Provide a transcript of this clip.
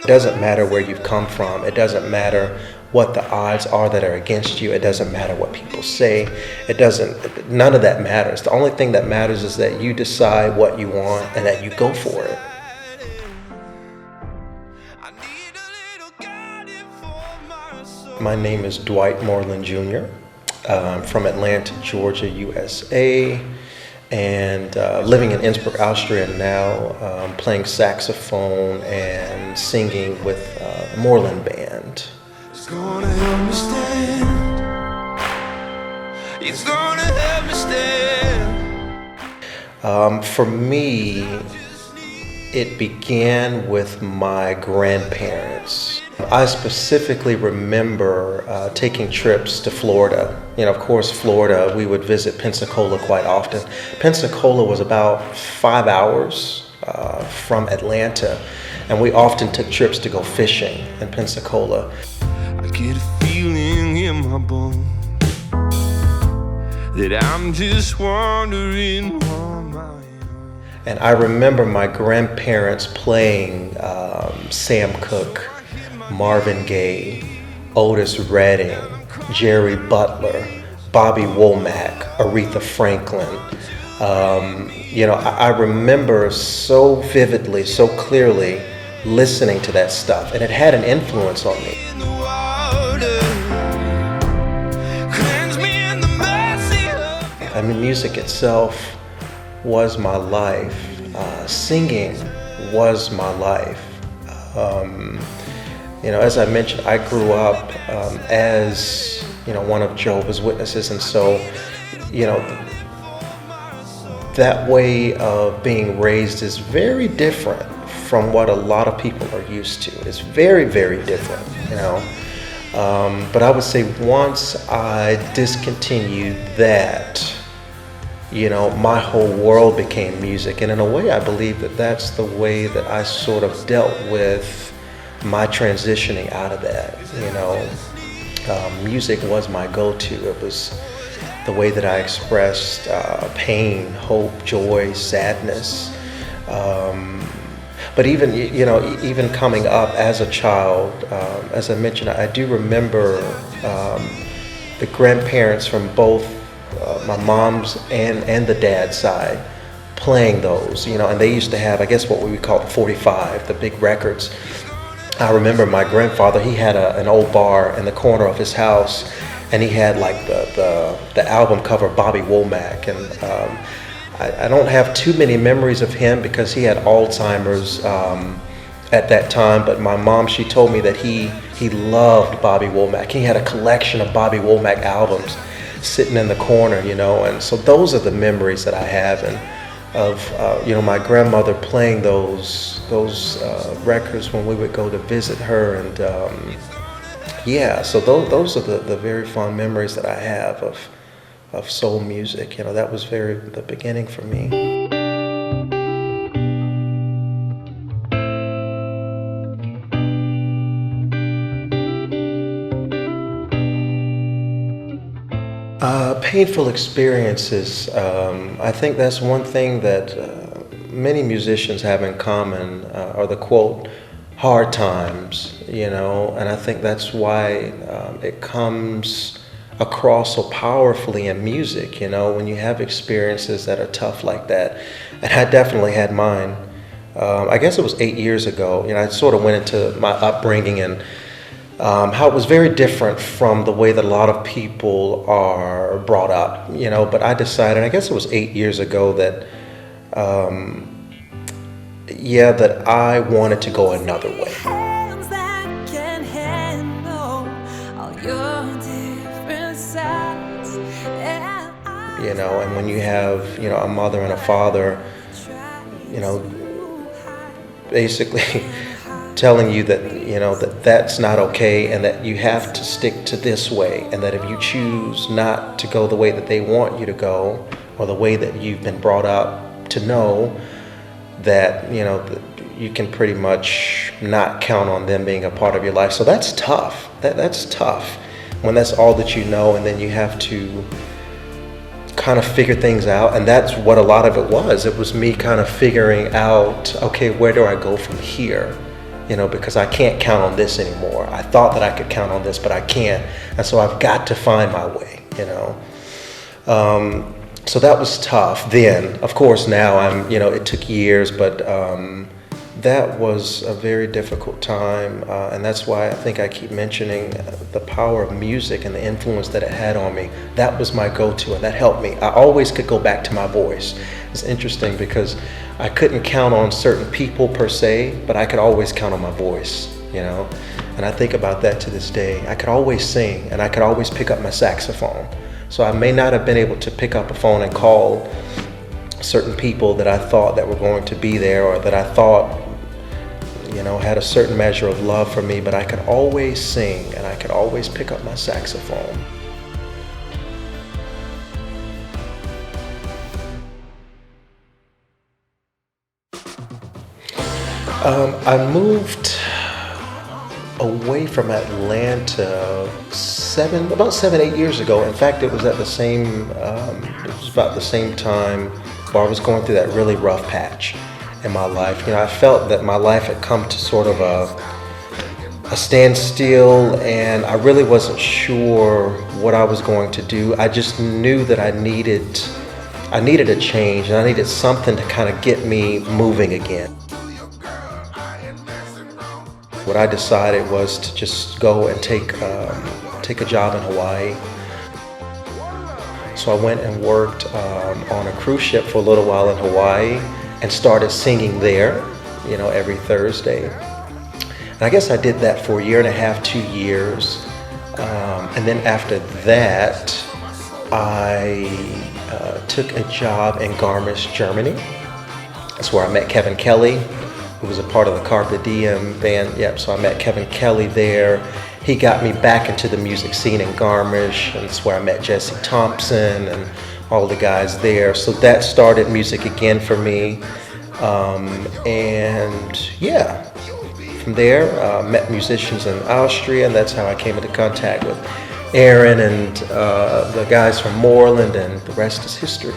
It doesn't matter where you've come from. It doesn't matter what the odds are that are against you. It doesn't matter what people say. None of that matters. The only thing that matters is that you decide what you want and that you go for it. My name is Dwight Moreland Jr. I'm from Atlanta, Georgia, USA, and living in Innsbruck, Austria now, playing saxophone and singing with the Moreland Band. It's gonna help me stand. It's gonna help me stand. For me, it began with my grandparents. I specifically remember taking trips to Florida. Of course, Florida, we would visit Pensacola quite often. Pensacola was about 5 hours from Atlanta, and we often took trips to go fishing in Pensacola. I get a feeling in my bones that I'm just wandering on my own. And I remember my grandparents playing Sam Cooke, Marvin Gaye, Otis Redding, Jerry Butler, Bobby Womack, Aretha Franklin. I remember so vividly, so clearly listening to that stuff, and it had an influence on me. I mean, music itself was my life. Singing was my life. As I mentioned, I grew up as one of Jehovah's Witnesses, and so that way of being raised is very different from what a lot of people are used to. It's very, very different, But I would say once I discontinued that, my whole world became music. And in a way, I believe that that's the way that I sort of dealt with my transitioning out of that. Music was my go-to. It was the way that I expressed pain, hope, joy, sadness. But even coming up as a child, as I mentioned, I do remember the grandparents from both my mom's and the dad's side playing those, and they used to have, I guess, what we would call the 45, the big records. I remember my grandfather, he had an old bar in the corner of his house, and he had like the album cover of Bobby Womack, and I don't have too many memories of him because he had Alzheimer's at that time, but my mom, she told me that he loved Bobby Womack. He had a collection of Bobby Womack albums sitting in the corner, and so those are the memories that I have, and of my grandmother playing those records when we would go to visit her, and so those are the very fond memories that I have of soul music. That was the beginning for me. Painful experiences. I think that's one thing that many musicians have in common, are the quote, hard times, and I think that's why it comes across so powerfully in music, when you have experiences that are tough like that. And I definitely had mine. I guess it was 8 years ago. I sort of went into my upbringing and how it was very different from the way that a lot of people are brought up, but I decided, I guess it was 8 years ago, that that I wanted to go another way. And when you have, a mother and a father, basically telling you that, that's not okay, and that you have to stick to this way, and that if you choose not to go the way that they want you to go, or the way that you've been brought up to know, that, you can pretty much not count on them being a part of your life. So that's tough. That's tough when that's all that you know, and then you have to kind of figure things out. And that's what a lot of it was. It was me kind of figuring out, okay, where do I go from here? because I can't count on this anymore. I thought that I could count on this, but I can't. And so I've got to find my way, So that was tough then. Of course, now it took years, but that was a very difficult time. And that's why I think I keep mentioning the power of music and the influence that it had on me. That was my go-to, and that helped me. I always could go back to my voice. It's interesting because I couldn't count on certain people per se, but I could always count on my voice, And I think about that to this day. I could always sing, and I could always pick up my saxophone. So I may not have been able to pick up a phone and call certain people that I thought that were going to be there, or that I thought, had a certain measure of love for me, but I could always sing, and I could always pick up my saxophone. I moved away from Atlanta about 7-8 years ago. In fact, it was at it was about the same time where I was going through that really rough patch in my life. I felt that my life had come to sort of a standstill, and I really wasn't sure what I was going to do. I just knew that I needed a change, and I needed something to kind of get me moving again. What I decided was to just go and take a job in Hawaii. So I went and worked on a cruise ship for a little while in Hawaii and started singing there, every Thursday. And I guess I did that for 1.5 to 2 years. And then after that, I took a job in Garmisch, Germany. That's where I met Kevin Kelly, who was a part of the Carpe Diem band. Yep, so I met Kevin Kelly there. He got me back into the music scene in Garmisch, and that's where I met Jesse Thompson and all the guys there. So that started music again for me. From there, met musicians in Austria, and that's how I came into contact with Aaron and the guys from Moreland, and the rest is history.